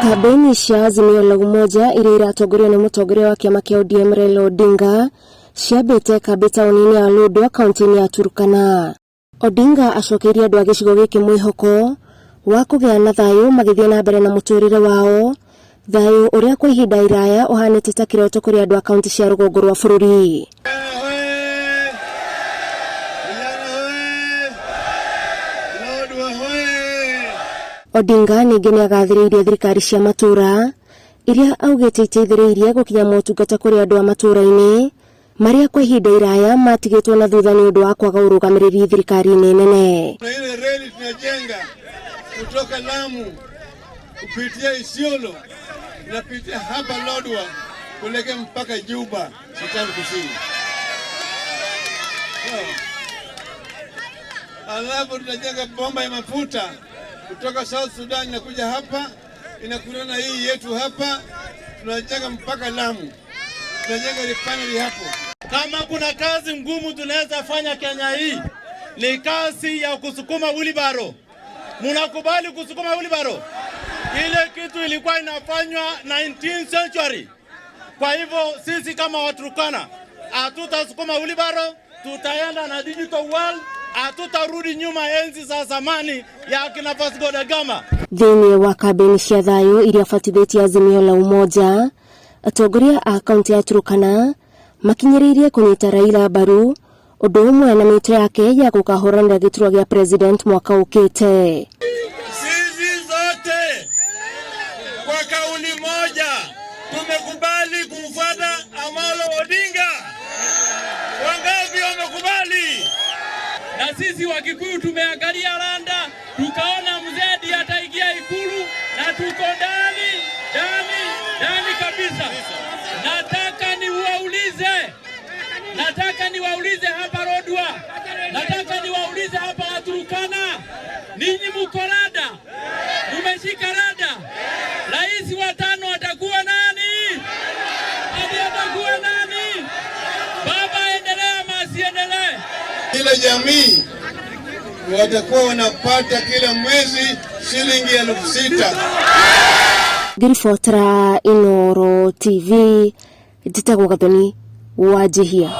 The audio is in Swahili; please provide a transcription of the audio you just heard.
Kampeni cia Azimio la Umoja iria iratongorio ni mutongoria wa kiama kia ODM Raila Odinga ciambite kambi tauni-ini ya Lodwar kaunti-ini ya Turkana. Odinga acokeirie andu a gicigo giki mwihoko wa kugia na thayu magithie na mbere na muturire wao, thayu uria kwa ihinda iraya uhanite ta kiroto kuri andu a kaunti cia rugongo rwa bururi. Odinga ningi ni agathiriirie thirikari cia matura iria augite iteithiriirie gukinya motungata kuri andu a matura-ini maria kwa ihinda iraya matigitwo na thutha ni undu wa kwaga urugamiriri thirikari-ini nene. Ile reli tunajenga kutoka Lamu kupitia Isiolo inapitia hapa Lodwar kuelekea mpaka Juba, Sudan Kusini. Alafu tunajenga bomba ya mafuta kutoka South Sudan inakuja hapa, inakutana hii yetu hapa, tunajenga mpaka Lamu. Tunajenga refinery hapo. Kama kuna kazi ngumu tunaweza fanya Kenya hii, ni kazi ya kusukuma wheelbarrow. Mnakubali kusukuma wheelbarrow? Ile kitu ilikuwa inafanywa 19th century. Kwa hivyo sisi kama Waturkana hatutasukuma wheelbarrow, tutaenda na digital world. Hatutarudi nyuma enzi za zamani ya kina Vasco da Gama. Thiini wa kampeni cia thayu iria fatithĩtie Azimio la Umoja, atongoria a kaunti ya Turkana makinyĩrĩirie kunyita Raila mbaru ũndũ ũmwe na mĩto yake ya gũkahũranĩra gĩturwa gĩa president mwaka ũkĩte. Sisi zote kwa kauli moja tumekubali kumfuata Amolo Odinga. Wangapi wamekubali? Na sisi wa Kikuyu tumeangalia randa, tukaona mzee ataingia Ikulu na tuko ndani kabisa. Nataka niwaulize hapa Lodwar, nataka niwaulize hapa Turkana, ninyi mko rada? Umeshika rada? Rais wa 5 atakuwa nani? Atakuwa nani? Baba endelea ama asiendelee? Kila jamii watakuwa wanapata kila mwezi shilingi 6,000. Ngiribotera Inooro TV, njitagwo Gathoni Wanjihia.